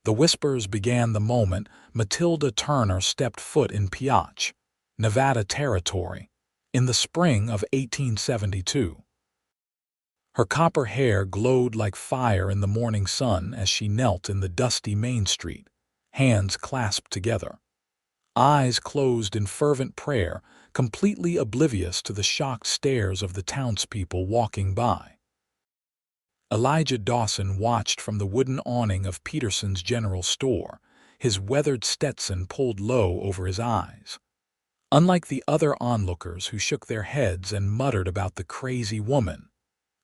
The whispers began the moment Matilda Turner stepped foot in Pioche, Nevada territory, in the spring of 1872. Her copper hair glowed like fire in the morning sun as she knelt in the dusty Main Street, hands clasped together, eyes closed in fervent prayer, completely oblivious to the shocked stares of the townspeople walking by. Elijah Dawson watched from the wooden awning of Peterson's general store, his weathered Stetson pulled low over his eyes. Unlike the other onlookers who shook their heads and muttered about the crazy woman,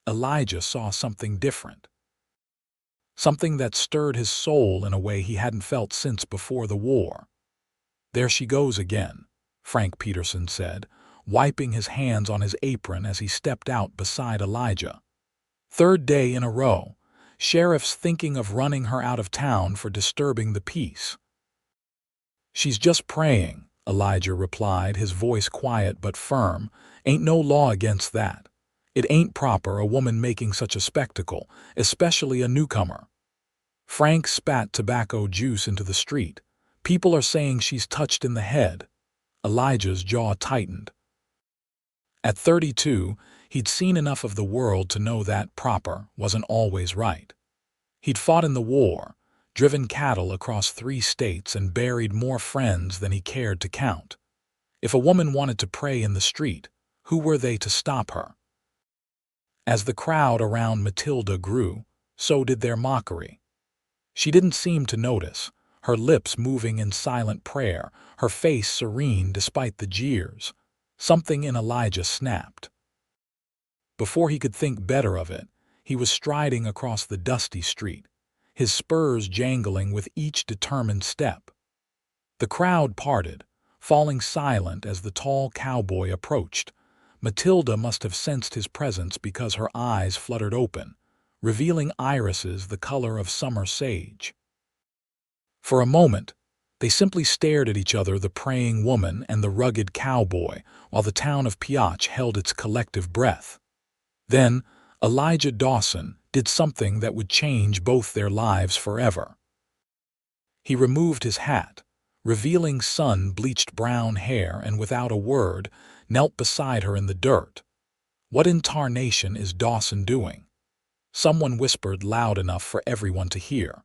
Elijah saw something different. Something that stirred his soul in a way he hadn't felt since before the war. "There she goes again," Frank Peterson said, wiping his hands on his apron as he stepped out beside Elijah. "Third day in a row, sheriff's thinking of running her out of town for disturbing the peace." "She's just praying," Elijah replied, his voice quiet but firm. "Ain't no law against that. It ain't proper a woman making such a spectacle, especially a newcomer." Frank spat tobacco juice into the street. "People are saying she's touched in the head." Elijah's jaw tightened. At 32, he'd seen enough of the world to know that proper wasn't always right. He'd fought in the war, driven cattle across 3 states, and buried more friends than he cared to count. If a woman wanted to pray in the street, who were they to stop her? As the crowd around Matilda grew, so did their mockery. She didn't seem to notice, her lips moving in silent prayer, her face serene despite the jeers. Something in Elijah snapped. Before he could think better of it, he was striding across the dusty street, his spurs jangling with each determined step. The crowd parted, falling silent as the tall cowboy approached. Matilda must have sensed his presence because her eyes fluttered open, revealing irises the color of summer sage. For a moment, they simply stared at each other, the praying woman and the rugged cowboy, while the town of Pioche held its collective breath. Then, Elijah Dawson did something that would change both their lives forever. He removed his hat, revealing sun-bleached brown hair, and without a word, knelt beside her in the dirt. "What in tarnation is Dawson doing?" Someone whispered loud enough for everyone to hear.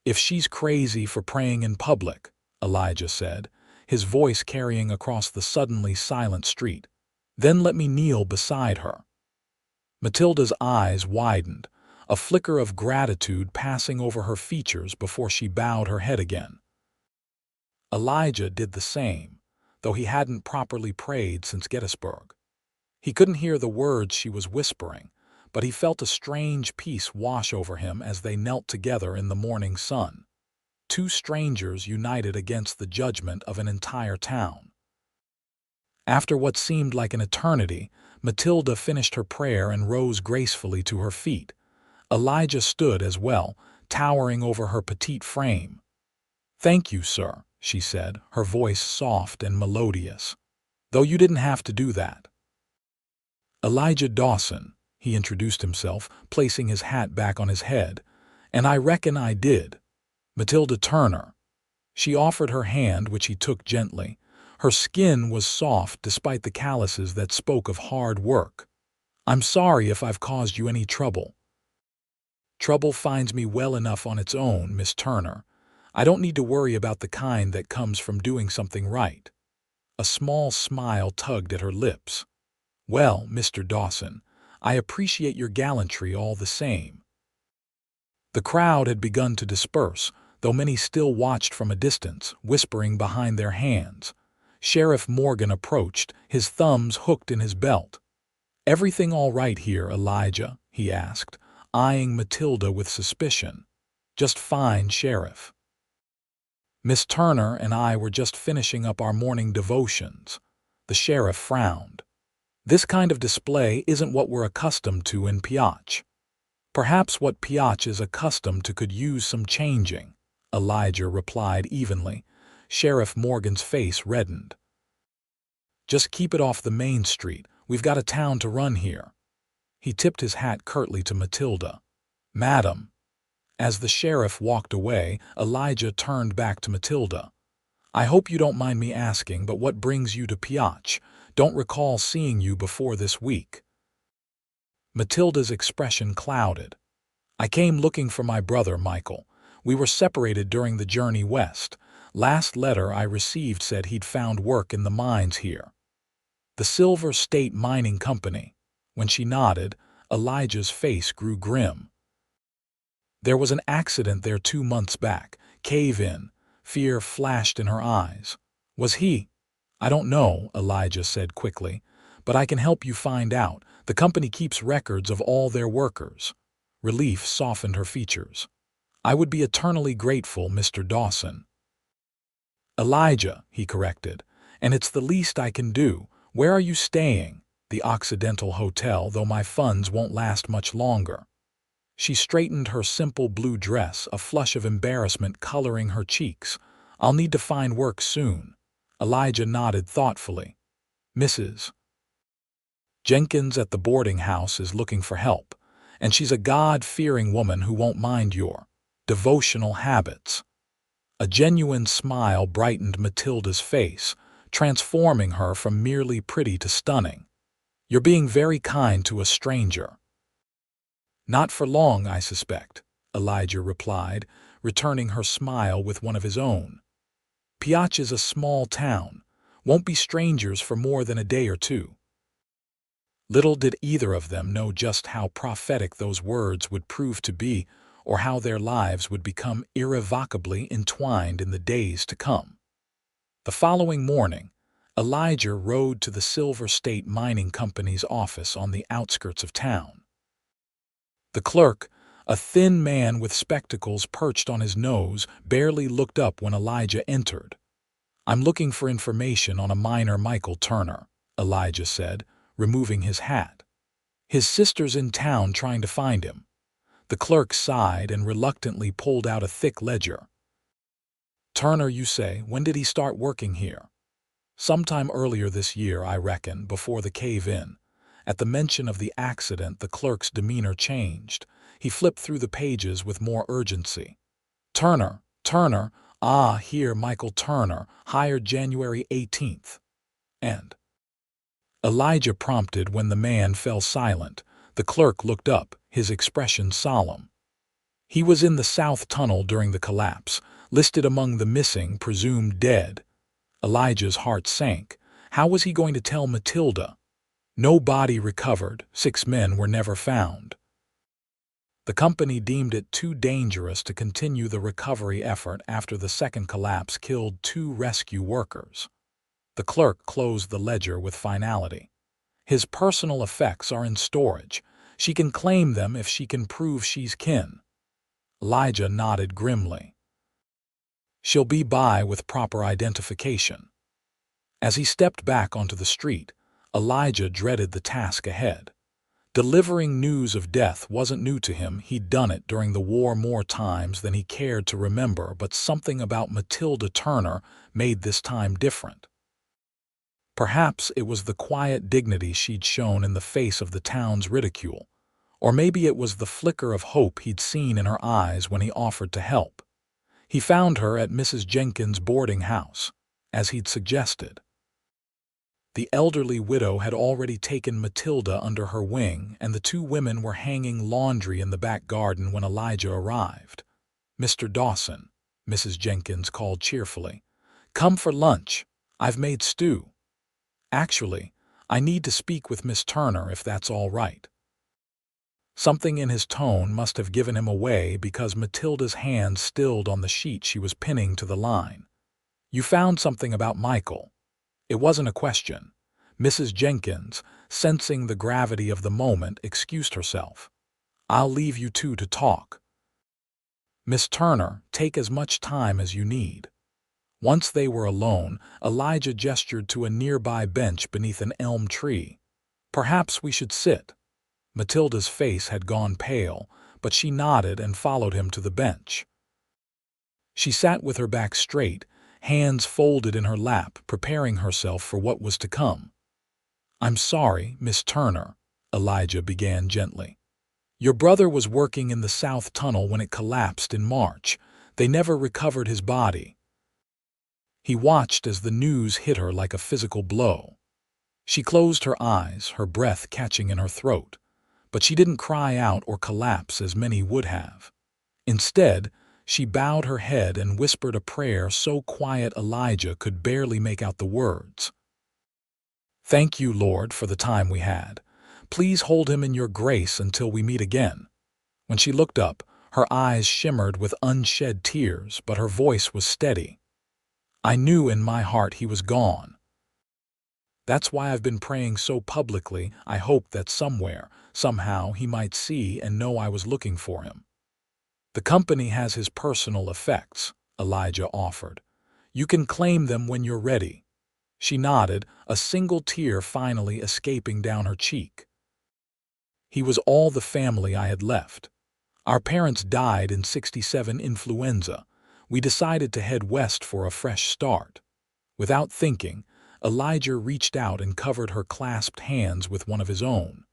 "If she's crazy for praying in public," Elijah said, his voice carrying across the suddenly silent street, "then let me kneel beside her." Matilda's eyes widened, a flicker of gratitude passing over her features before she bowed her head again. Elijah did the same, though he hadn't properly prayed since Gettysburg. He couldn't hear the words she was whispering, but he felt a strange peace wash over him as they knelt together in the morning sun. 2 strangers united against the judgment of an entire town. After what seemed like an eternity, Matilda finished her prayer and rose gracefully to her feet. Elijah stood as well, towering over her petite frame. "Thank you, sir," she said, her voice soft and melodious. "Though you didn't have to do that." "Elijah Dawson," he introduced himself, placing his hat back on his head. "And I reckon I did. Matilda Turner." She offered her hand, which he took gently. Her skin was soft despite the calluses that spoke of hard work. "I'm sorry if I've caused you any trouble." "Trouble finds me well enough on its own, Miss Turner. I don't need to worry about the kind that comes from doing something right." A small smile tugged at her lips. "Well, Mr. Dawson, I appreciate your gallantry all the same." The crowd had begun to disperse, though many still watched from a distance, whispering behind their hands. Sheriff Morgan approached, his thumbs hooked in his belt. "Everything all right here, Elijah?" he asked, eyeing Matilda with suspicion. "Just fine, Sheriff." "Miss Turner and I were just finishing up our morning devotions." The sheriff frowned. "This kind of display isn't what we're accustomed to in Pioche." "Perhaps what Pioche is accustomed to could use some changing," Elijah replied evenly. Sheriff Morgan's face reddened. "Just keep it off the main street. We've got a town to run here." He tipped his hat curtly to Matilda. "Madam." As the sheriff walked away, Elijah turned back to Matilda. "I hope you don't mind me asking, but what brings you to Pioche? Don't recall seeing you before this week." Matilda's expression clouded. "I came looking for my brother, Michael. We were separated during the journey west. Last letter I received said he'd found work in the mines here." "The Silver State Mining Company." When she nodded, Elijah's face grew grim. "There was an accident there 2 months back. Cave-in." Fear flashed in her eyes. "Was he?" "I don't know," Elijah said quickly, "but I can help you find out. The company keeps records of all their workers." Relief softened her features. "I would be eternally grateful, Mr. Dawson." "Elijah," he corrected, "and it's the least I can do. Where are you staying?" "The Occidental Hotel, though my funds won't last much longer." She straightened her simple blue dress, a flush of embarrassment coloring her cheeks. "I'll need to find work soon." Elijah nodded thoughtfully. "Mrs. Jenkins at the boarding house is looking for help, and she's a God-fearing woman who won't mind your devotional habits." A genuine smile brightened Matilda's face, transforming her from merely pretty to stunning. "You're being very kind to a stranger." "Not for long, I suspect," Elijah replied, returning her smile with one of his own. "Pioche is a small town. Won't be strangers for more than a day or two." Little did either of them know just how prophetic those words would prove to be, or how their lives would become irrevocably entwined in the days to come. The following morning, Elijah rode to the Silver State Mining Company's office on the outskirts of town. The clerk, a thin man with spectacles perched on his nose, barely looked up when Elijah entered. "I'm looking for information on a miner, Michael Turner," Elijah said, removing his hat. "His sister's in town trying to find him." The clerk sighed and reluctantly pulled out a thick ledger. "Turner, you say? When did he start working here?" "Sometime earlier this year, I reckon, before the cave-in." At the mention of the accident, the clerk's demeanor changed. He flipped through the pages with more urgency. "Turner, here, Michael Turner, hired January 18th. And?" Elijah prompted when the man fell silent. The clerk looked up, his expression solemn. "He was in the South Tunnel during the collapse, listed among the missing, presumed dead." Elijah's heart sank. How was he going to tell Matilda? "No body recovered. 6 men were never found." The company deemed it too dangerous to continue the recovery effort after the second collapse killed 2 rescue workers. The clerk closed the ledger with finality. "His personal effects are in storage. She can claim them if she can prove she's kin." Elijah nodded grimly. "She'll be by with proper identification." As he stepped back onto the street, Elijah dreaded the task ahead. Delivering news of death wasn't new to him. He'd done it during the war more times than he cared to remember, but something about Matilda Turner made this time different. Perhaps it was the quiet dignity she'd shown in the face of the town's ridicule, or maybe it was the flicker of hope he'd seen in her eyes when he offered to help. He found her at Mrs. Jenkins' boarding house, as he'd suggested. The elderly widow had already taken Matilda under her wing, and the 2 women were hanging laundry in the back garden when Elijah arrived. "Mr. Dawson," Mrs. Jenkins called cheerfully. "Come for lunch. I've made stew." "Actually, I need to speak with Miss Turner if that's all right." Something in his tone must have given him away because Matilda's hand stilled on the sheet she was pinning to the line. "You found something about Michael." It wasn't a question. Mrs. Jenkins, sensing the gravity of the moment, excused herself. "I'll leave you 2 to talk." "Miss Turner, take as much time as you need." Once they were alone, Elijah gestured to a nearby bench beneath an elm tree. "Perhaps we should sit." Matilda's face had gone pale, but she nodded and followed him to the bench. She sat with her back straight, hands folded in her lap, preparing herself for what was to come. "I'm sorry, Miss Turner," Elijah began gently. Your brother was working in the South Tunnel when it collapsed in March. They never recovered his body." He watched as the news hit her like a physical blow. She closed her eyes, her breath catching in her throat. But she didn't cry out or collapse as many would have. Instead, she bowed her head and whispered a prayer so quiet Elijah could barely make out the words. "Thank you, Lord, for the time we had. Please hold him in your grace until we meet again." When she looked up, her eyes shimmered with unshed tears, but her voice was steady. "I knew in my heart he was gone. That's why I've been praying so publicly. I hoped that somewhere, somehow, he might see and know I was looking for him." "The company has his personal effects," Elijah offered. "You can claim them when you're ready." She nodded, a single tear finally escaping down her cheek. "He was all the family I had left. Our parents died in '67 influenza. We decided to head west for a fresh start." Without thinking, Elijah reached out and covered her clasped hands with one of his own.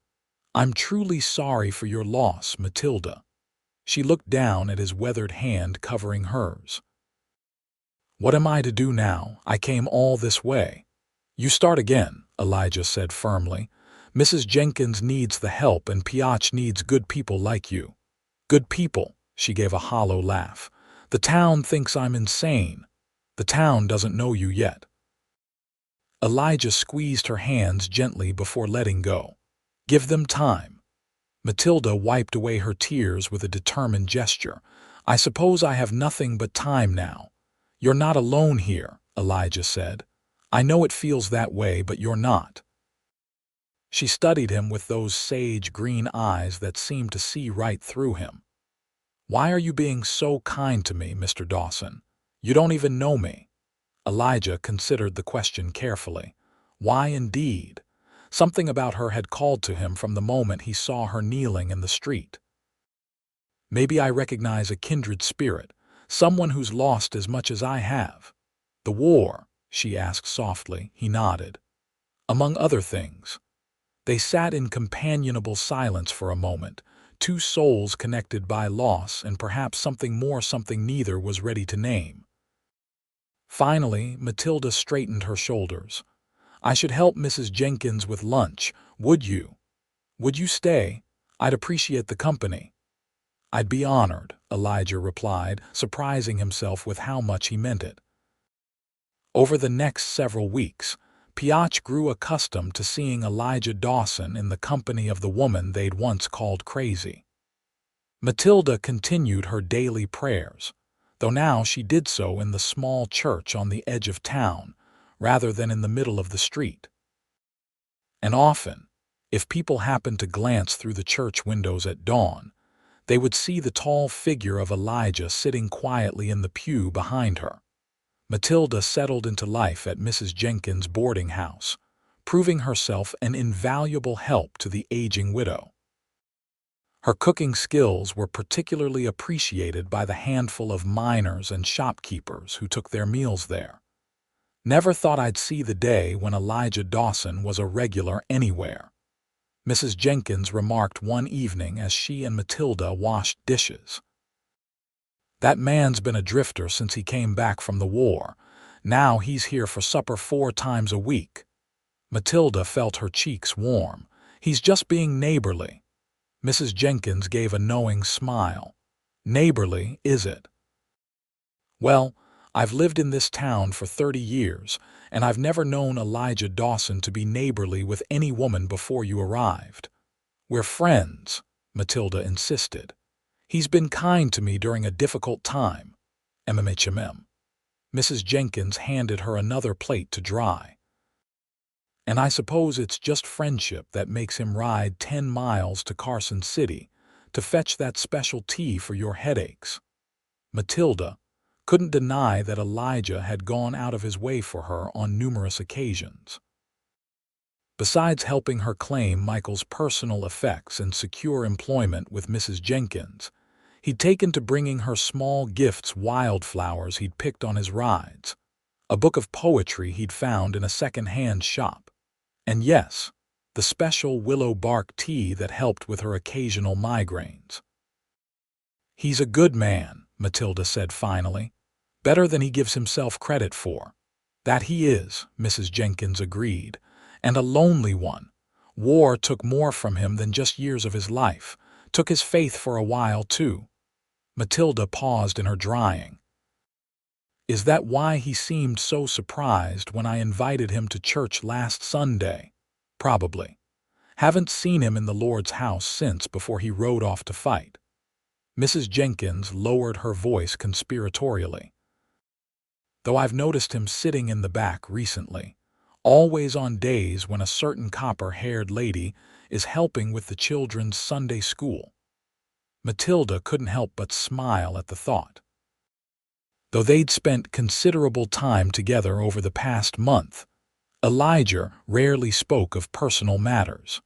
"I'm truly sorry for your loss, Matilda." She looked down at his weathered hand covering hers. "What am I to do now? I came all this way." "You start again," Elijah said firmly. "Mrs. Jenkins needs the help and Pioche needs good people like you." "Good people," she gave a hollow laugh. "The town thinks I'm insane. The town doesn't know you yet." Elijah squeezed her hands gently before letting go. "Give them time." Matilda wiped away her tears with a determined gesture. "I suppose I have nothing but time now." "You're not alone here," Elijah said. "I know it feels that way, but you're not." She studied him with those sage green eyes that seemed to see right through him. "Why are you being so kind to me, Mr. Dawson? You don't even know me." Elijah considered the question carefully. Why indeed? Something about her had called to him from the moment he saw her kneeling in the street. "Maybe I recognize a kindred spirit, someone who's lost as much as I have." "The war?" she asked softly. He nodded. "Among other things." They sat in companionable silence for a moment, two souls connected by loss and perhaps something more, something neither was ready to name. Finally, Matilda straightened her shoulders. "I should help Mrs. Jenkins with lunch. Would you? Would you stay? I'd appreciate the company." "I'd be honored," Elijah replied, surprising himself with how much he meant it. Over the next several weeks, Pioche grew accustomed to seeing Elijah Dawson in the company of the woman they'd once called crazy. Matilda continued her daily prayers, though now she did so in the small church on the edge of town, rather than in the middle of the street. And often, if people happened to glance through the church windows at dawn, they would see the tall figure of Elijah sitting quietly in the pew behind her. Matilda settled into life at Mrs. Jenkins' boarding house, proving herself an invaluable help to the aging widow. Her cooking skills were particularly appreciated by the handful of miners and shopkeepers who took their meals there. "Never thought I'd see the day when Elijah Dawson was a regular anywhere," Mrs. Jenkins remarked one evening as she and Matilda washed dishes. "That man's been a drifter since he came back from the war. Now he's here for supper 4 times a week." Matilda felt her cheeks warm. "He's just being neighborly." Mrs. Jenkins gave a knowing smile. "Neighborly, is it? Well, I've lived in this town for 30 years, and I've never known Elijah Dawson to be neighborly with any woman before you arrived." "We're friends," Matilda insisted. "He's been kind to me during a difficult time." MMHMM. Mrs. Jenkins handed her another plate to dry. "And I suppose it's just friendship that makes him ride 10 miles to Carson City to fetch that special tea for your headaches." Matilda couldn't deny that Elijah had gone out of his way for her on numerous occasions. Besides helping her claim Michael's personal effects and secure employment with Mrs. Jenkins, he'd taken to bringing her small gifts, wildflowers he'd picked on his rides, a book of poetry he'd found in a second-hand shop. And yes, the special willow bark tea that helped with her occasional migraines. "He's a good man," Matilda said finally. "Better than he gives himself credit for." "That he is," Mrs. Jenkins agreed, "and a lonely one. War took more from him than just years of his life. Took his faith for a while, too." Matilda paused in her drying. "Is that why he seemed so surprised when I invited him to church last Sunday?" "Probably. Haven't seen him in the Lord's house since before he rode off to fight." Mrs. Jenkins lowered her voice conspiratorially. "Though I've noticed him sitting in the back recently, always on days when a certain copper-haired lady is helping with the children's Sunday school." Matilda couldn't help but smile at the thought. Though they'd spent considerable time together over the past month, Elijah rarely spoke of personal matters.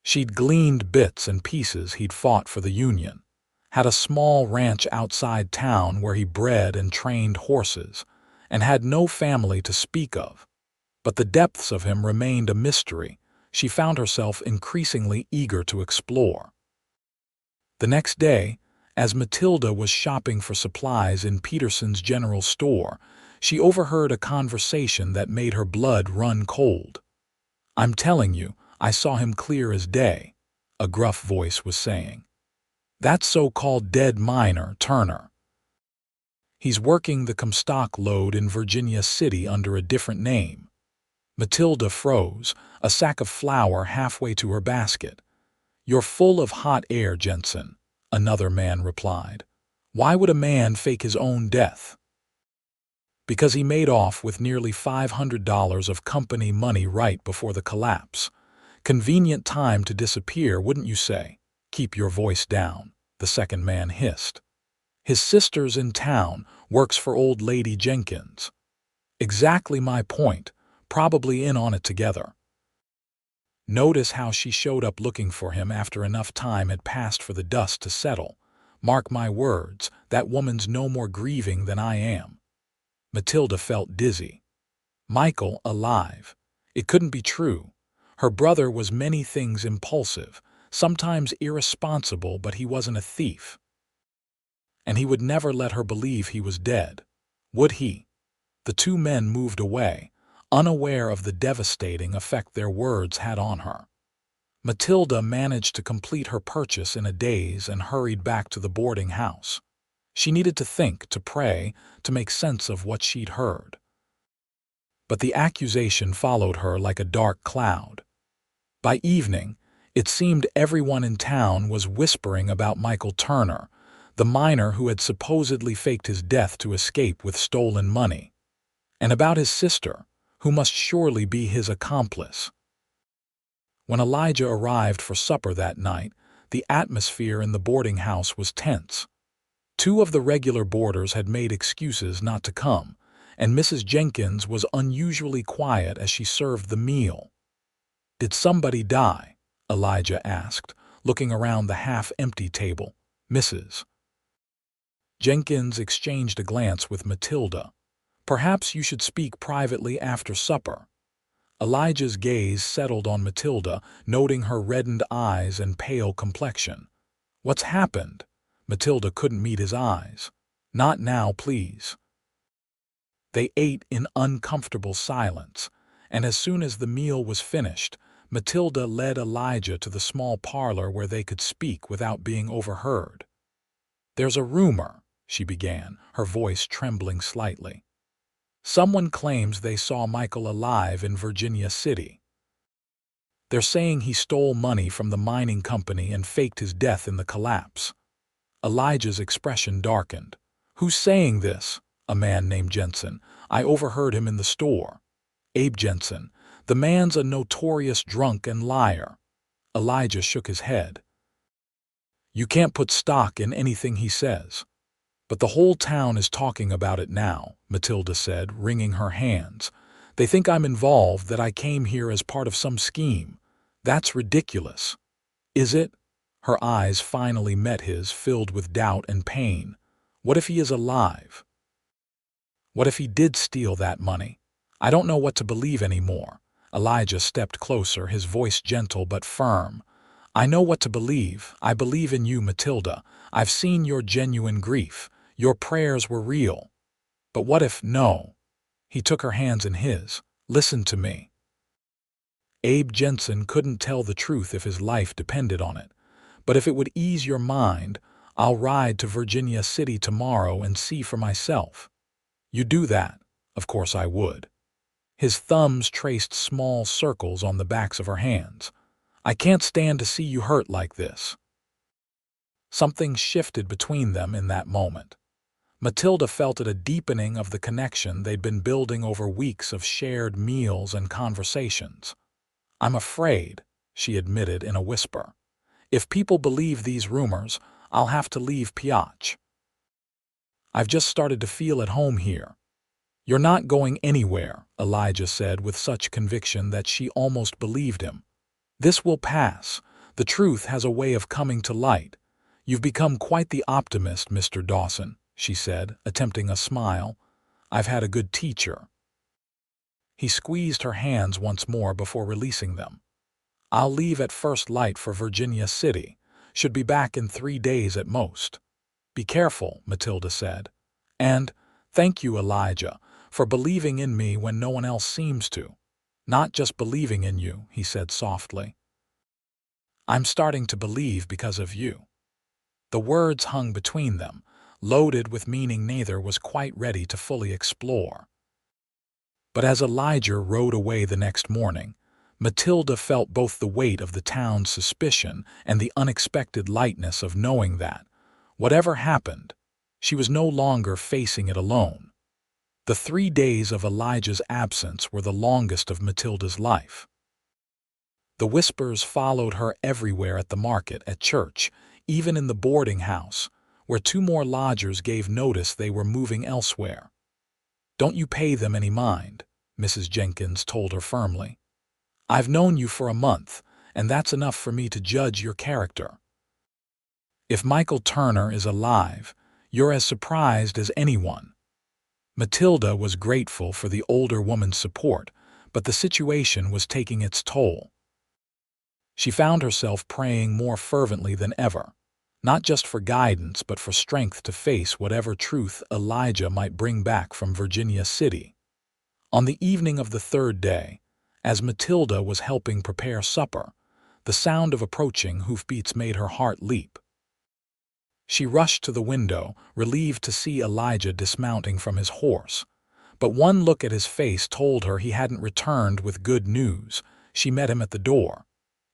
She'd gleaned bits and pieces he'd fought for the Union, had a small ranch outside town where he bred and trained horses, and had no family to speak of. But the depths of him remained a mystery she found herself increasingly eager to explore. The next day, as Matilda was shopping for supplies in Peterson's general store, she overheard a conversation that made her blood run cold. "I'm telling you, I saw him clear as day," a gruff voice was saying. "That so-called dead miner, Turner. He's working the Comstock lode in Virginia City under a different name." Matilda froze, a sack of flour halfway to her basket. "You're full of hot air, Jensen," another man replied. "Why would a man fake his own death?" "Because he made off with nearly $500 of company money right before the collapse. Convenient time to disappear, wouldn't you say?" "Keep your voice down," the second man hissed. "His sister's in town, works for old lady Jenkins." "Exactly my point. Probably in on it together." "Notice how she showed up looking for him after enough time had passed for the dust to settle. Mark my words, that woman's no more grieving than I am." Matilda felt dizzy. Michael alive. It couldn't be true. Her brother was many things impulsive, sometimes irresponsible, but he wasn't a thief. And he would never let her believe he was dead. Would he? The two men moved away, unaware of the devastating effect their words had on her. Matilda managed to complete her purchase in a daze and hurried back to the boarding house. She needed to think, to pray, to make sense of what she'd heard. But the accusation followed her like a dark cloud. By evening, it seemed everyone in town was whispering about Michael Turner, the miner who had supposedly faked his death to escape with stolen money, and about his sister, who must surely be his accomplice. When Elijah arrived for supper that night, the atmosphere in the boarding house was tense. Two of the regular boarders had made excuses not to come, and Mrs. Jenkins was unusually quiet as she served the meal. "Did somebody die?" Elijah asked, looking around the half-empty table. "Mrs. Jenkins exchanged a glance with Matilda. "Perhaps you should speak privately after supper." Elijah's gaze settled on Matilda, noting her reddened eyes and pale complexion. "What's happened?" Matilda couldn't meet his eyes. "Not now, please." They ate in uncomfortable silence, and as soon as the meal was finished, Matilda led Elijah to the small parlor where they could speak without being overheard. "There's a rumor," she began, her voice trembling slightly. "Someone claims they saw Michael alive in Virginia City. They're saying he stole money from the mining company and faked his death in the collapse." Elijah's expression darkened. "Who's saying this?" "A man named Jensen. I overheard him in the store." "Abe Jensen. The man's a notorious drunk and liar." Elijah shook his head. "You can't put stock in anything he says." "But the whole town is talking about it now," Matilda said, wringing her hands. "They think I'm involved, that I came here as part of some scheme. That's ridiculous." "Is it?" Her eyes finally met his, filled with doubt and pain. "What if he is alive? What if he did steal that money? I don't know what to believe anymore. Elijah stepped closer, his voice gentle but firm. "I know what to believe. I believe in you, Matilda. I've seen your genuine grief. Your prayers were real. But what if no?" He took her hands in his. "Listen to me. Abe Jensen couldn't tell the truth if his life depended on it. But if it would ease your mind, I'll ride to Virginia City tomorrow and see for myself." "You do that?" "Of course I would." His thumbs traced small circles on the backs of her hands. "I can't stand to see you hurt like this." Something shifted between them in that moment. Matilda felt it, a deepening of the connection they'd been building over weeks of shared meals and conversations. "I'm afraid," she admitted in a whisper. "If people believe these rumors, I'll have to leave Pioche. I've just started to feel at home here." "You're not going anywhere," Elijah said with such conviction that she almost believed him. "This will pass. The truth has a way of coming to light. You've become quite the optimist, Mr. Dawson," she said, attempting a smile. "I've had a good teacher." He squeezed her hands once more before releasing them. "I'll leave at first light for Virginia City. Should be back in 3 days at most." "Be careful," Matilda said. "And thank you, Elijah, for believing in me when no one else seems to." "Not just believing in you," he said softly. "I'm starting to believe because of you." The words hung between them, loaded with meaning neither was quite ready to fully explore. But as Elijah rode away the next morning, Matilda felt both the weight of the town's suspicion and the unexpected lightness of knowing that, whatever happened, she was no longer facing it alone. The 3 days of Elijah's absence were the longest of Matilda's life. The whispers followed her everywhere, at the market, at church, even in the boarding house, where 2 more lodgers gave notice they were moving elsewhere. "Don't you pay them any mind," Mrs. Jenkins told her firmly. "I've known you for a month, and that's enough for me to judge your character. If Michael Turner is alive, you're as surprised as anyone." Matilda was grateful for the older woman's support, but the situation was taking its toll. She found herself praying more fervently than ever, not just for guidance but for strength to face whatever truth Elijah might bring back from Virginia City. On the evening of the 3rd day, as Matilda was helping prepare supper, the sound of approaching hoofbeats made her heart leap. She rushed to the window, relieved to see Elijah dismounting from his horse. But one look at his face told her he hadn't returned with good news. She met him at the door.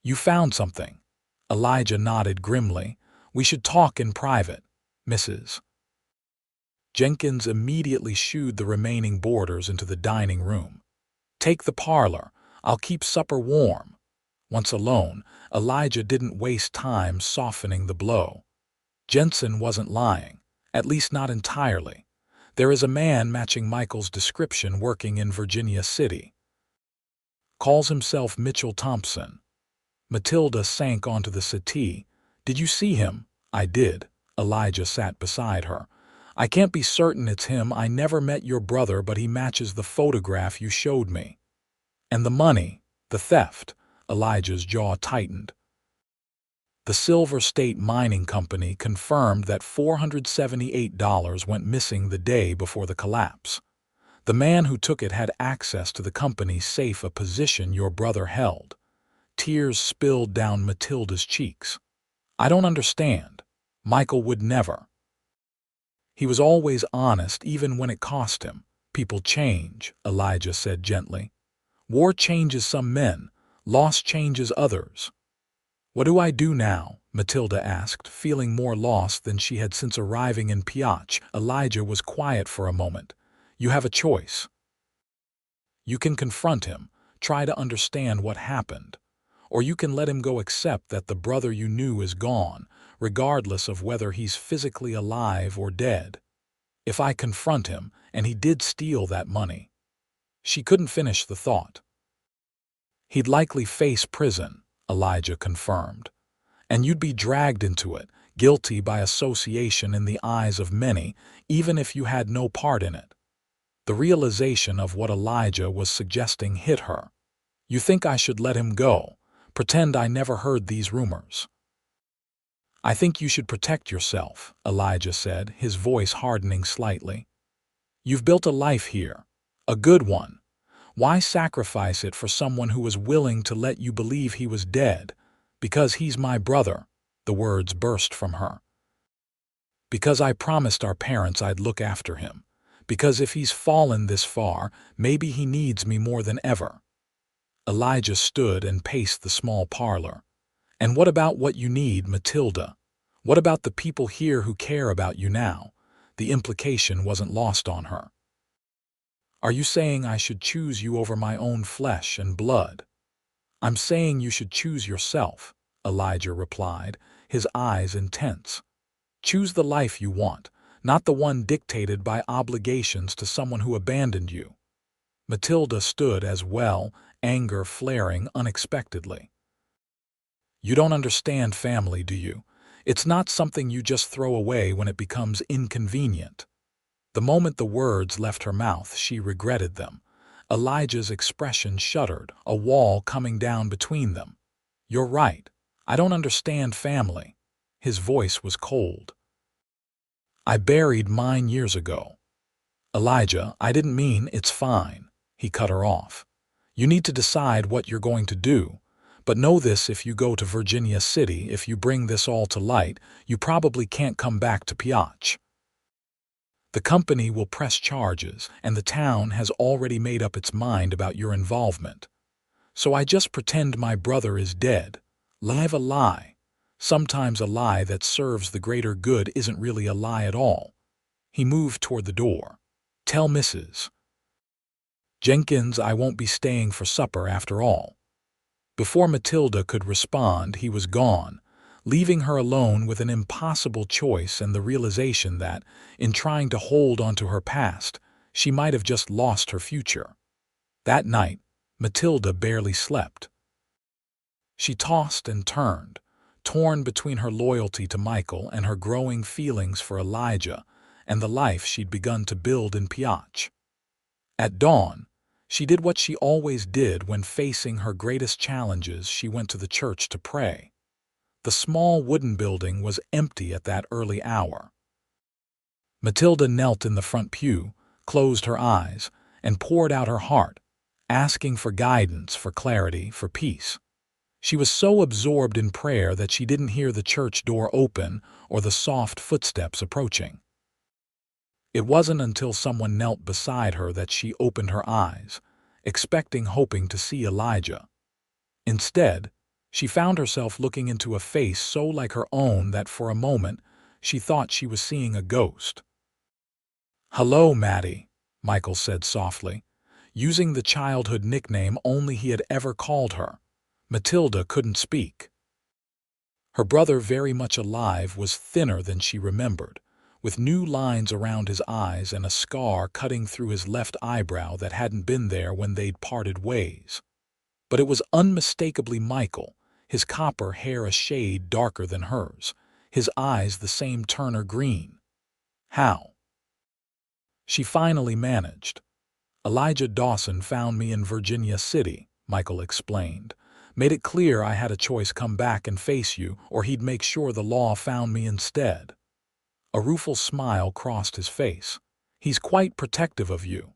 "You found something?" Elijah nodded grimly. "We should talk in private, Mrs." Jenkins immediately shooed the remaining boarders into the dining room. "Take the parlor. I'll keep supper warm." Once alone, Elijah didn't waste time softening the blow. Jensen wasn't lying, at least not entirely. There is a man matching Michael's description working in Virginia City. Calls himself Mitchell Thompson. Matilda sank onto the settee. "Did you see him?" "I did." Elijah sat beside her. "I can't be certain it's him. I never met your brother, but he matches the photograph you showed me." "And the money, the theft?" Elijah's jaw tightened. The Silver State Mining Company confirmed that $478 went missing the day before the collapse. The man who took it had access to the company's safe, a position your brother held. Tears spilled down Matilda's cheeks. "I don't understand. Michael would never." "He was always honest, even when it cost him." "People change," Elijah said gently. "War changes some men, loss changes others." "What do I do now?" Matilda asked, feeling more lost than she had since arriving in Pioche. Elijah was quiet for a moment. "You have a choice. You can confront him, try to understand what happened. Or you can let him go, accept that the brother you knew is gone, regardless of whether he's physically alive or dead. If I confront him, and he did steal that money." She couldn't finish the thought. "He'd likely face prison," Elijah confirmed. "And you'd be dragged into it, guilty by association in the eyes of many, even if you had no part in it." The realization of what Elijah was suggesting hit her. You think I should let him go? Pretend I never heard these rumors? I think you should protect yourself, Elijah said, his voice hardening slightly. You've built a life here, a good one. Why sacrifice it for someone who was willing to let you believe he was dead? Because he's my brother, the words burst from her. Because I promised our parents I'd look after him. Because if he's fallen this far, maybe he needs me more than ever. Elijah stood and paced the small parlor. And what about what you need, Matilda? What about the people here who care about you now? The implication wasn't lost on her. Are you saying I should choose you over my own flesh and blood? I'm saying you should choose yourself, Elijah replied, his eyes intense. Choose the life you want, not the one dictated by obligations to someone who abandoned you. Matilda stood as well, anger flaring unexpectedly. You don't understand family, do you? It's not something you just throw away when it becomes inconvenient. The moment the words left her mouth, she regretted them. Elijah's expression shuddered, a wall coming down between them. You're right. I don't understand family. His voice was cold. I buried mine years ago. Elijah, I didn't mean it's fine. He cut her off. You need to decide what you're going to do. But know this, if you go to Virginia City, if you bring this all to light, you probably can't come back to Pioche. The company will press charges, and the town has already made up its mind about your involvement. So I just pretend my brother is dead. Live a lie. Sometimes a lie that serves the greater good isn't really a lie at all. He moved toward the door. Tell Mrs. Jenkins I won't be staying for supper after all. Before Matilda could respond, he was gone, leaving her alone with an impossible choice and the realization that, in trying to hold onto her past, she might have just lost her future. That night, Matilda barely slept. She tossed and turned, torn between her loyalty to Michael and her growing feelings for Elijah and the life she'd begun to build in Pioche. At dawn, she did what she always did when facing her greatest challenges. She went to the church to pray. The small wooden building was empty at that early hour. Matilda knelt in the front pew, closed her eyes, and poured out her heart, asking for guidance, for clarity, for peace. She was so absorbed in prayer that she didn't hear the church door open or the soft footsteps approaching. It wasn't until someone knelt beside her that she opened her eyes, hoping to see Elijah. Instead, she found herself looking into a face so like her own that for a moment she thought she was seeing a ghost. "Hello, Maddie," Michael said softly, using the childhood nickname only he had ever called her. Matilda couldn't speak. Her brother, very much alive, was thinner than she remembered, with new lines around his eyes and a scar cutting through his left eyebrow that hadn't been there when they'd parted ways. But it was unmistakably Michael, his copper hair a shade darker than hers, his eyes the same Turner green. How? She finally managed. Elijah Dawson found me in Virginia City, Michael explained. Made it clear I had a choice: come back and face you, or he'd make sure the law found me instead. A rueful smile crossed his face. He's quite protective of you.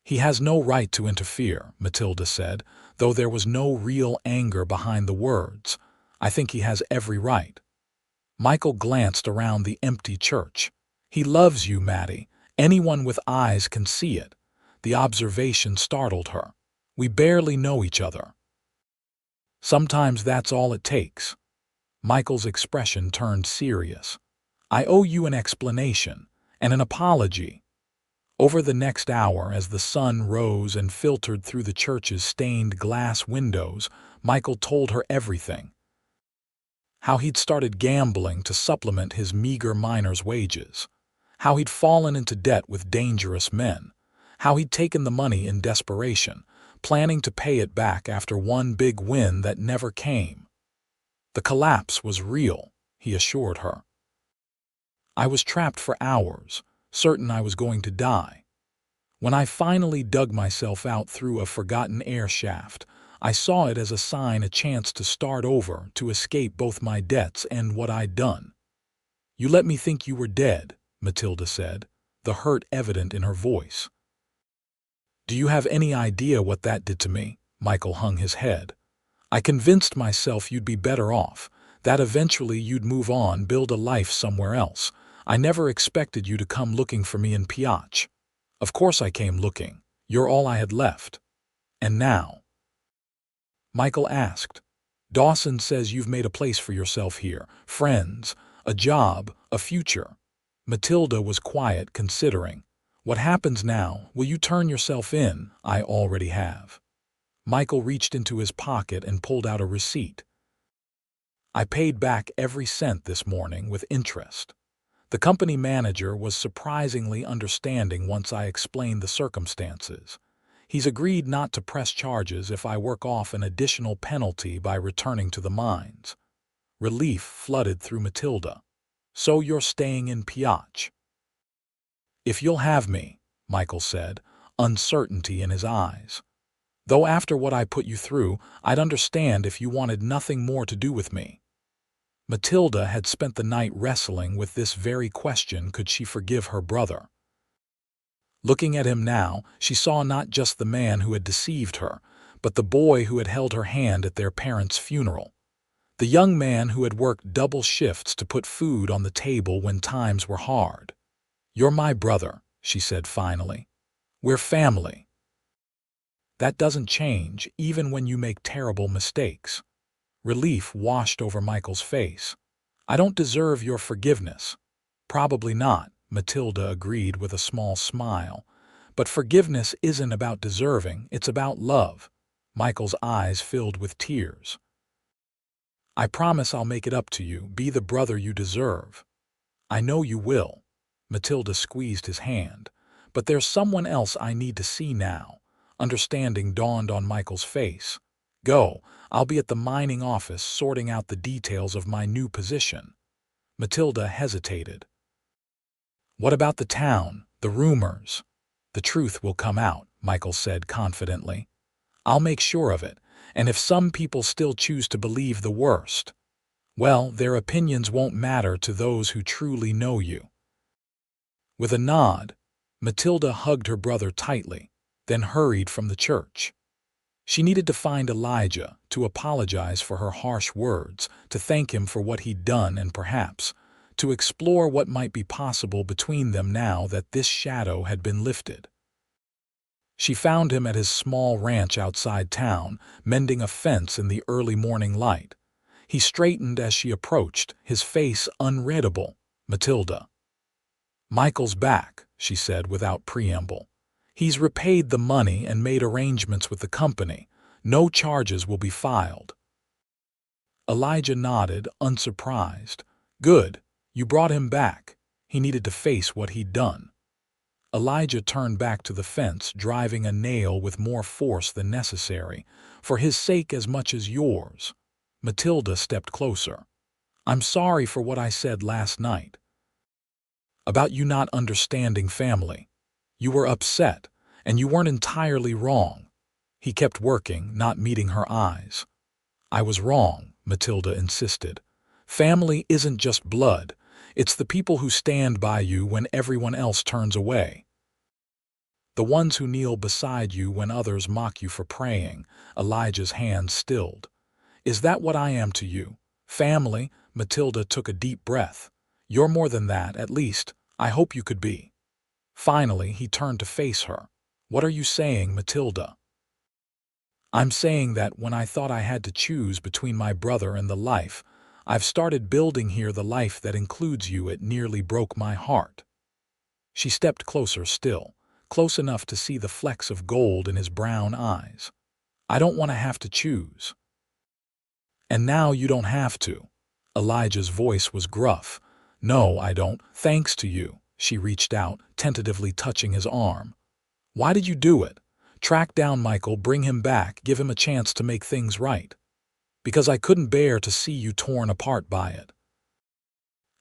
He has no right to interfere, Matilda said, though there was no real anger behind the words. I think he has every right. Michael glanced around the empty church. He loves you, Maddie. Anyone with eyes can see it. The observation startled her. We barely know each other. Sometimes that's all it takes. Michael's expression turned serious. I owe you an explanation, and an apology. Over the next hour, as the sun rose and filtered through the church's stained glass windows, Michael told her everything. How he'd started gambling to supplement his meager miner's wages. How he'd fallen into debt with dangerous men. How he'd taken the money in desperation, planning to pay it back after one big win that never came. The collapse was real, he assured her. I was trapped for hours, certain I was going to die. When I finally dug myself out through a forgotten air shaft, I saw it as a sign, a chance to start over, to escape both my debts and what I'd done. You let me think you were dead, Matilda said, the hurt evident in her voice. Do you have any idea what that did to me? Michael hung his head. I convinced myself you'd be better off, that eventually you'd move on, build a life somewhere else. I never expected you to come looking for me in Pioche. Of course I came looking. You're all I had left. And now? Michael asked. Dawson says you've made a place for yourself here, friends, a job, a future. Matilda was quiet, considering. What happens now? Will you turn yourself in? I already have. Michael reached into his pocket and pulled out a receipt. I paid back every cent this morning with interest. The company manager was surprisingly understanding once I explained the circumstances. He's agreed not to press charges if I work off an additional penalty by returning to the mines. Relief flooded through Matilda. So you're staying in Pioche? If you'll have me, Michael said, uncertainty in his eyes. Though after what I put you through, I'd understand if you wanted nothing more to do with me. Matilda had spent the night wrestling with this very question: could she forgive her brother? Looking at him now, she saw not just the man who had deceived her, but the boy who had held her hand at their parents' funeral. The young man who had worked double shifts to put food on the table when times were hard. You're my brother, she said finally. We're family. That doesn't change, even when you make terrible mistakes. Relief washed over Michael's face. I don't deserve your forgiveness. Probably not, Matilda agreed with a small smile. But forgiveness isn't about deserving, it's about love. Michael's eyes filled with tears. I promise I'll make it up to you, be the brother you deserve. I know you will. Matilda squeezed his hand. But there's someone else I need to see now. Understanding dawned on Michael's face. Go, I'll be at the mining office sorting out the details of my new position. Matilda hesitated. What about the town, the rumors? The truth will come out, Michael said confidently. I'll make sure of it, and if some people still choose to believe the worst, well, their opinions won't matter to those who truly know you. With a nod, Matilda hugged her brother tightly, then hurried from the church. She needed to find Elijah, to apologize for her harsh words, to thank him for what he'd done, and perhaps to explore what might be possible between them now that this shadow had been lifted. She found him at his small ranch outside town, mending a fence in the early morning light. He straightened as she approached, his face unreadable. Matilda. Michael's back, she said without preamble. He's repaid the money and made arrangements with the company. No charges will be filed. Elijah nodded, unsurprised. Good. You brought him back. He needed to face what he'd done. Elijah turned back to the fence, driving a nail with more force than necessary, for his sake as much as yours. Matilda stepped closer. I'm sorry for what I said last night. About you not understanding family. You were upset, and you weren't entirely wrong. He kept working, not meeting her eyes. I was wrong, Matilda insisted. Family isn't just blood. It's the people who stand by you when everyone else turns away. The ones who kneel beside you when others mock you for praying. Elijah's hand stilled. Is that what I am to you? Family? Matilda took a deep breath. You're more than that, at least. I hope you could be. Finally, he turned to face her. What are you saying, Matilda? I'm saying that when I thought I had to choose between my brother and the life I've started building here, the life that includes you, it nearly broke my heart. She stepped closer still, close enough to see the flecks of gold in his brown eyes. I don't want to have to choose. And now you don't have to. Elijah's voice was gruff. No, I don't, thanks to you. She reached out, tentatively touching his arm. Why did you do it? Track down Michael, bring him back, give him a chance to make things right. Because I couldn't bear to see you torn apart by it.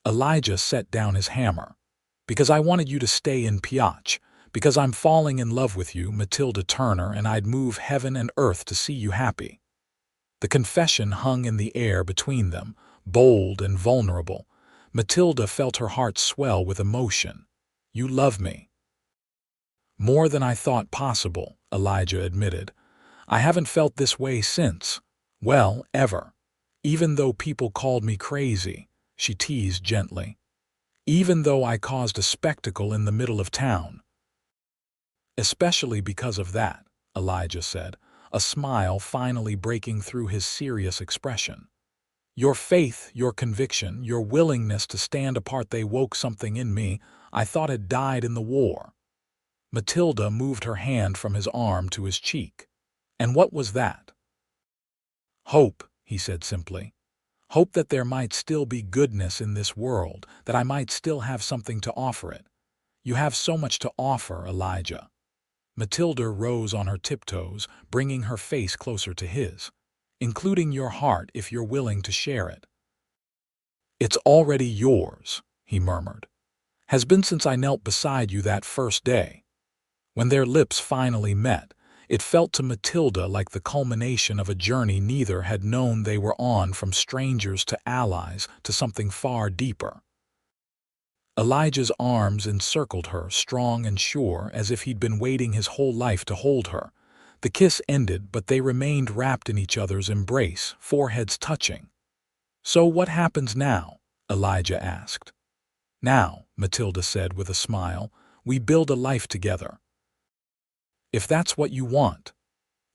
Elijah set down his hammer. Because I wanted you to stay in Pioche. Because I'm falling in love with you, Matilda Turner, and I'd move heaven and earth to see you happy." The confession hung in the air between them, bold and vulnerable. Matilda felt her heart swell with emotion. "You love me." "More than I thought possible," Elijah admitted. "I haven't felt this way since, well, ever. Even though people called me crazy," she teased gently. "Even though I caused a spectacle in the middle of town." "Especially because of that," Elijah said, a smile finally breaking through his serious expression. "Your faith, your conviction, your willingness to stand apart, they woke something in me I thought had died in the war." Matilda moved her hand from his arm to his cheek. "And what was that?" "Hope," he said simply. "Hope that there might still be goodness in this world, that I might still have something to offer it. You have so much to offer, Elijah." Matilda rose on her tiptoes, bringing her face closer to his. "Including your heart if you're willing to share it." "It's already yours," he murmured. "Has been since I knelt beside you that first day." When their lips finally met, it felt to Matilda like the culmination of a journey neither had known they were on, from strangers to allies to something far deeper. Elijah's arms encircled her, strong and sure, as if he'd been waiting his whole life to hold her. The kiss ended, but they remained wrapped in each other's embrace, foreheads touching. "So what happens now?" Elijah asked. "Now," Matilda said with a smile, "we build a life together." "If that's what you want."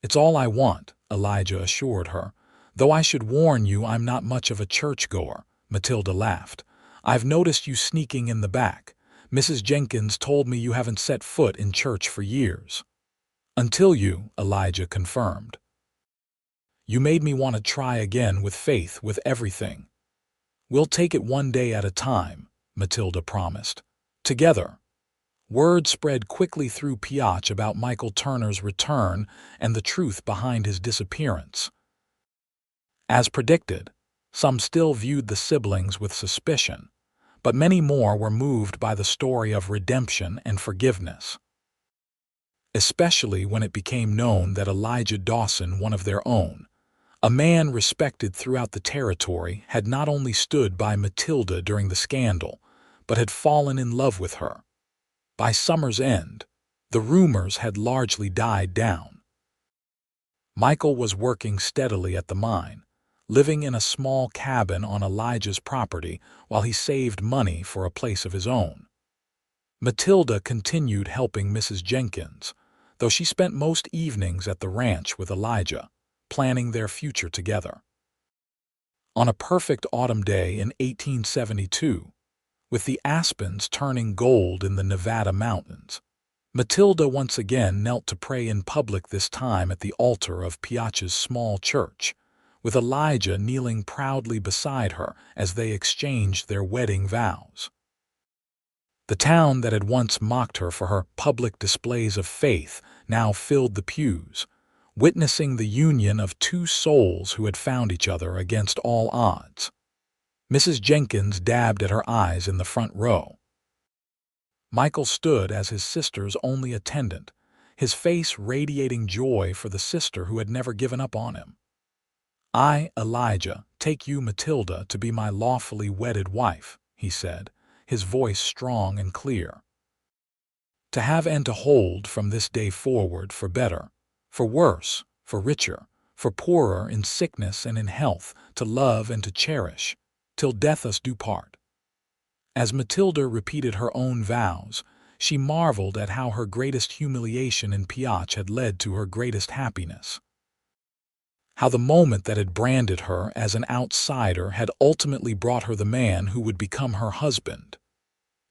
"It's all I want," Elijah assured her. "Though I should warn you, I'm not much of a churchgoer," Matilda laughed. "I've noticed you sneaking in the back. Mrs. Jenkins told me you haven't set foot in church for years." "Until you," Elijah confirmed. "You made me want to try again, with faith, with everything." "We'll take it one day at a time," Matilda promised. "Together." Word spread quickly through Pioche about Michael Turner's return and the truth behind his disappearance. As predicted, some still viewed the siblings with suspicion, but many more were moved by the story of redemption and forgiveness. Especially when it became known that Elijah Dawson, one of their own, a man respected throughout the territory, had not only stood by Matilda during the scandal, but had fallen in love with her. By summer's end, the rumors had largely died down. Michael was working steadily at the mine, living in a small cabin on Elijah's property while he saved money for a place of his own. Matilda continued helping Mrs. Jenkins, though she spent most evenings at the ranch with Elijah, planning their future together. On a perfect autumn day in 1872, with the aspens turning gold in the Nevada mountains, Matilda once again knelt to pray in public, this time at the altar of Pioche's small church, with Elijah kneeling proudly beside her as they exchanged their wedding vows. The town that had once mocked her for her public displays of faith now filled the pews, witnessing the union of two souls who had found each other against all odds. Mrs. Jenkins dabbed at her eyes in the front row. Michael stood as his sister's only attendant, his face radiating joy for the sister who had never given up on him. "I, Elijah, take you, Matilda, to be my lawfully wedded wife," he said, his voice strong and clear. "To have and to hold from this day forward, for better, for worse, for richer, for poorer, in sickness and in health, to love and to cherish, till death us do part." As Matilda repeated her own vows, she marveled at how her greatest humiliation in Pioche had led to her greatest happiness. How the moment that had branded her as an outsider had ultimately brought her the man who would become her husband.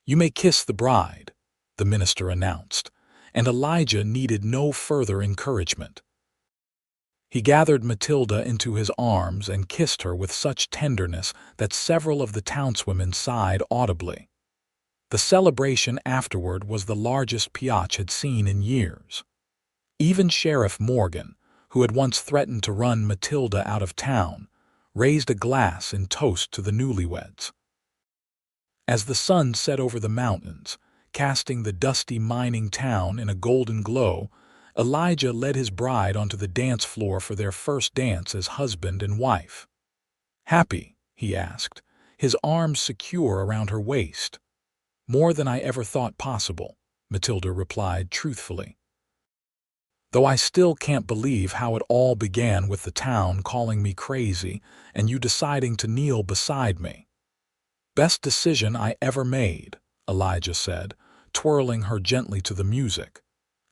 "You may kiss the bride," the minister announced, and Elijah needed no further encouragement. He gathered Matilda into his arms and kissed her with such tenderness that several of the townswomen sighed audibly. The celebration afterward was the largest Pioche had seen in years. Even Sheriff Morgan, who had once threatened to run Matilda out of town, raised a glass in toast to the newlyweds. As the sun set over the mountains, casting the dusty mining town in a golden glow, Elijah led his bride onto the dance floor for their first dance as husband and wife. "Happy?" he asked, his arms secure around her waist. "More than I ever thought possible," Matilda replied truthfully. "Though I still can't believe how it all began with the town calling me crazy and you deciding to kneel beside me." "Best decision I ever made," Elijah said, twirling her gently to the music.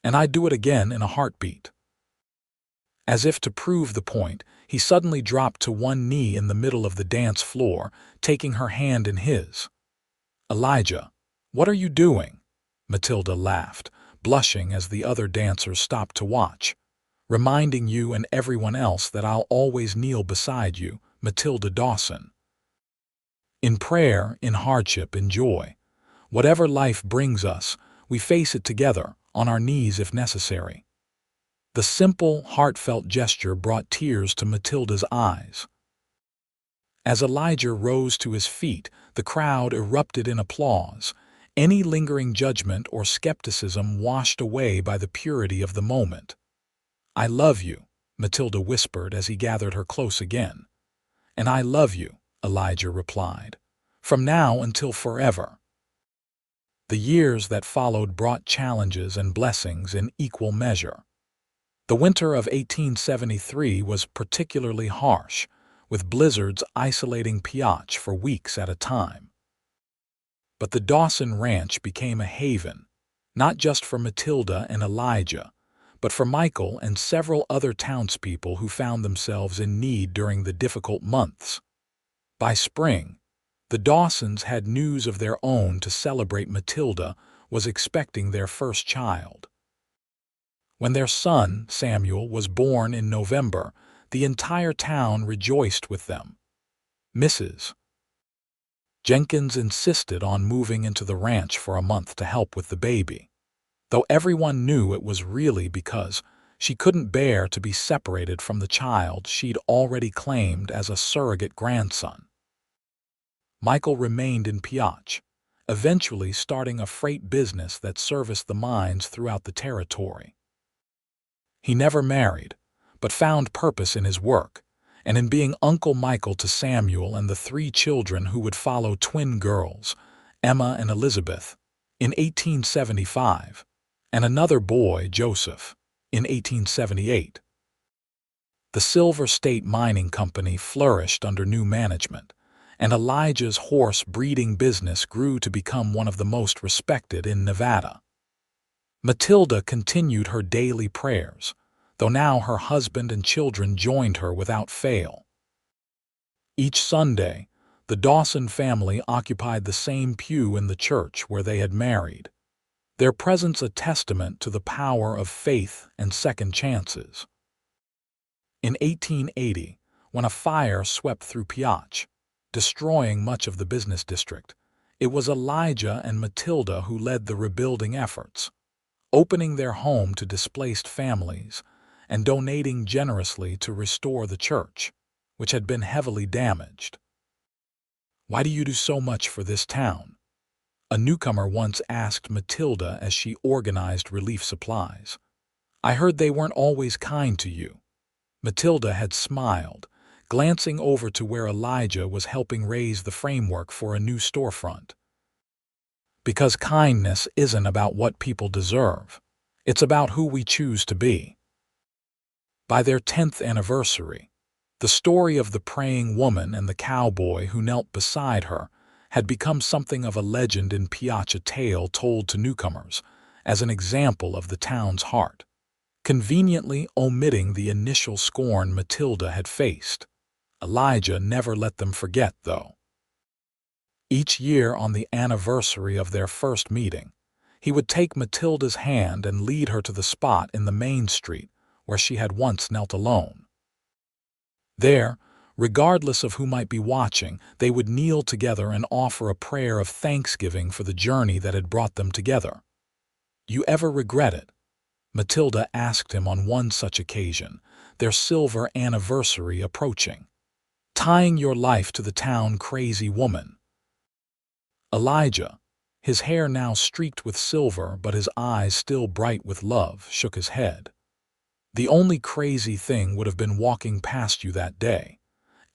"And I'd do it again in a heartbeat." As if to prove the point, he suddenly dropped to one knee in the middle of the dance floor, taking her hand in his. "Elijah, what are you doing?" Matilda laughed, blushing as the other dancers stopped to watch. "Reminding you and everyone else that I'll always kneel beside you, Matilda Dawson. In prayer, in hardship, in joy. Whatever life brings us, we face it together, on our knees if necessary." The simple, heartfelt gesture brought tears to Matilda's eyes. As Elijah rose to his feet, the crowd erupted in applause, any lingering judgment or skepticism washed away by the purity of the moment. "I love you," Matilda whispered as he gathered her close again. "And I love you," Elijah replied, "from now until forever." The years that followed brought challenges and blessings in equal measure. The winter of 1873 was particularly harsh, with blizzards isolating Pioche for weeks at a time. But the Dawson Ranch became a haven, not just for Matilda and Elijah, but for Michael and several other townspeople who found themselves in need during the difficult months. By spring, the Dawsons had news of their own to celebrate. Matilda was expecting their first child. When their son, Samuel, was born in November, the entire town rejoiced with them. Mrs. Jenkins insisted on moving into the ranch for a month to help with the baby, though everyone knew it was really because she couldn't bear to be separated from the child she'd already claimed as a surrogate grandson. Michael remained in Pioche, eventually starting a freight business that serviced the mines throughout the territory. He never married, but found purpose in his work, and in being Uncle Michael to Samuel and the 3 children who would follow, twin girls, Emma and Elizabeth, in 1875, and another boy, Joseph, in 1878. The Silver State Mining Company flourished under new management, and Elijah's horse breeding business grew to become one of the most respected in Nevada. Matilda continued her daily prayers, though now her husband and children joined her without fail. Each Sunday, the Dawson family occupied the same pew in the church where they had married, their presence a testament to the power of faith and second chances. In 1880, when a fire swept through Pioche, destroying much of the business district, it was Elijah and Matilda who led the rebuilding efforts, opening their home to displaced families and donating generously to restore the church, which had been heavily damaged. "Why do you do so much for this town?" a newcomer once asked Matilda as she organized relief supplies. "I heard they weren't always kind to you." Matilda had smiled, glancing over to where Elijah was helping raise the framework for a new storefront. "Because kindness isn't about what people deserve. It's about who we choose to be." By their 10th anniversary, the story of the praying woman and the cowboy who knelt beside her had become something of a legend in Pioche, a tale told to newcomers as an example of the town's heart, conveniently omitting the initial scorn Matilda had faced. Elijah never let them forget, though. Each year on the anniversary of their first meeting, he would take Matilda's hand and lead her to the spot in the main street where she had once knelt alone. There, regardless of who might be watching, they would kneel together and offer a prayer of thanksgiving for the journey that had brought them together. "You ever regret it?" Matilda asked him on one such occasion, their silver anniversary approaching. "Tying your life to the town, crazy woman." "Elijah, His hair now streaked with silver, but his eyes still bright with love, shook his head. "The only crazy thing would have been walking past you that day.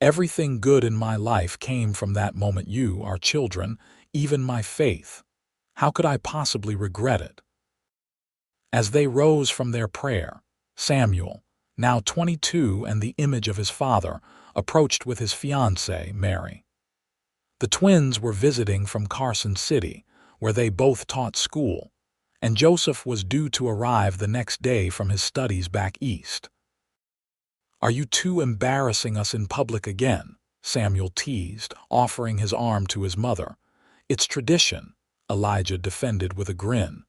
Everything good in my life came from that moment. You, our children, even my faith. How could I possibly regret it?" As they rose from their prayer, Samuel, now 22 and the image of his father, approached with his fiancée, Mary. The twins were visiting from Carson City, where they both taught school, and Joseph was due to arrive the next day from his studies back east. "Are you two embarrassing us in public again?" Samuel teased, offering his arm to his mother. "It's tradition," Elijah defended with a grin.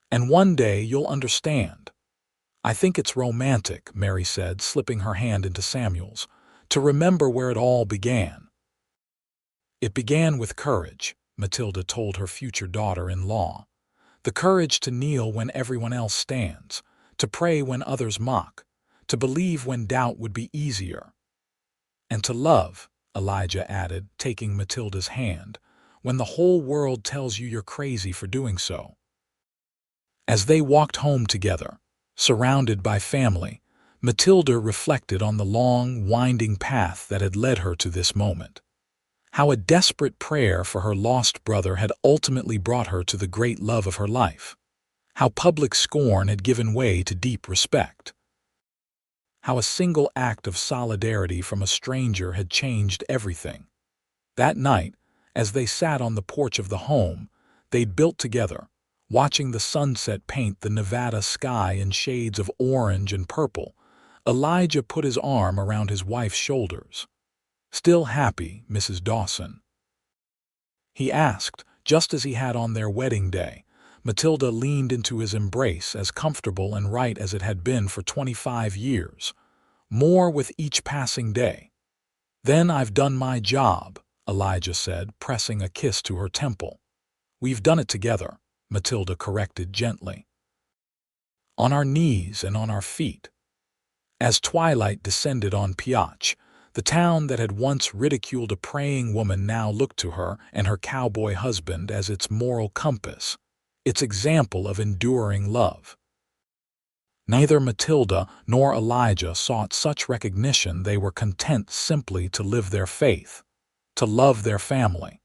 "And one day you'll understand." "I think it's romantic," Mary said, slipping her hand into Samuel's, "to remember where it all began." "It began with courage," Matilda told her future daughter-in-law. "The courage to kneel when everyone else stands, to pray when others mock, to believe when doubt would be easier. And to love," Elijah added, taking Matilda's hand, "when the whole world tells you you're crazy for doing so." As they walked home together, surrounded by family, Matilda reflected on the long, winding path that had led her to this moment. How a desperate prayer for her lost brother had ultimately brought her to the great love of her life. How public scorn had given way to deep respect. How a single act of solidarity from a stranger had changed everything. That night, as they sat on the porch of the home they'd built together, watching the sunset paint the Nevada sky in shades of orange and purple, Elijah put his arm around his wife's shoulders. "Still happy, Mrs. Dawson?" he asked, just as he had on their wedding day. Matilda leaned into his embrace, as comfortable and right as it had been for 25 years. "More with each passing day." "Then I've done my job," Elijah said, pressing a kiss to her temple. "We've done it together," Matilda corrected gently. "On our knees and on our feet." As twilight descended on Pioche, the town that had once ridiculed a praying woman now looked to her and her cowboy husband as its moral compass, its example of enduring love. Neither Matilda nor Elijah sought such recognition. They were content simply to live their faith, to love their family,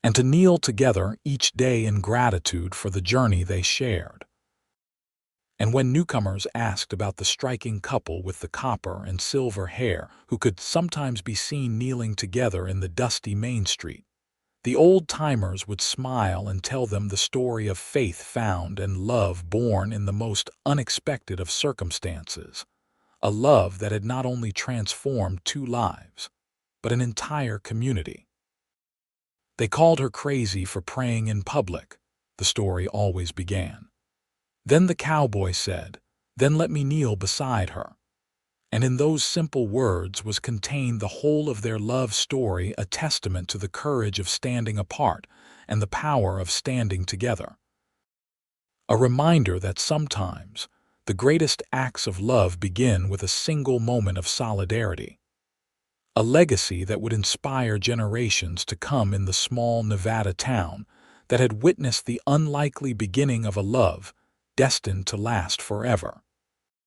and to kneel together each day in gratitude for the journey they shared. And when newcomers asked about the striking couple with the copper and silver hair who could sometimes be seen kneeling together in the dusty Main Street, the old-timers would smile and tell them the story of faith found and love born in the most unexpected of circumstances, a love that had not only transformed two lives, but an entire community. "They called her crazy for praying in public," the story always began. "Then the cowboy said, 'Then let me kneel beside her.' And in those simple words was contained the whole of their love story, a testament to the courage of standing apart and the power of standing together. A reminder that sometimes the greatest acts of love begin with a single moment of solidarity. A legacy that would inspire generations to come in the small Nevada town that had witnessed the unlikely beginning of a love destined to last forever.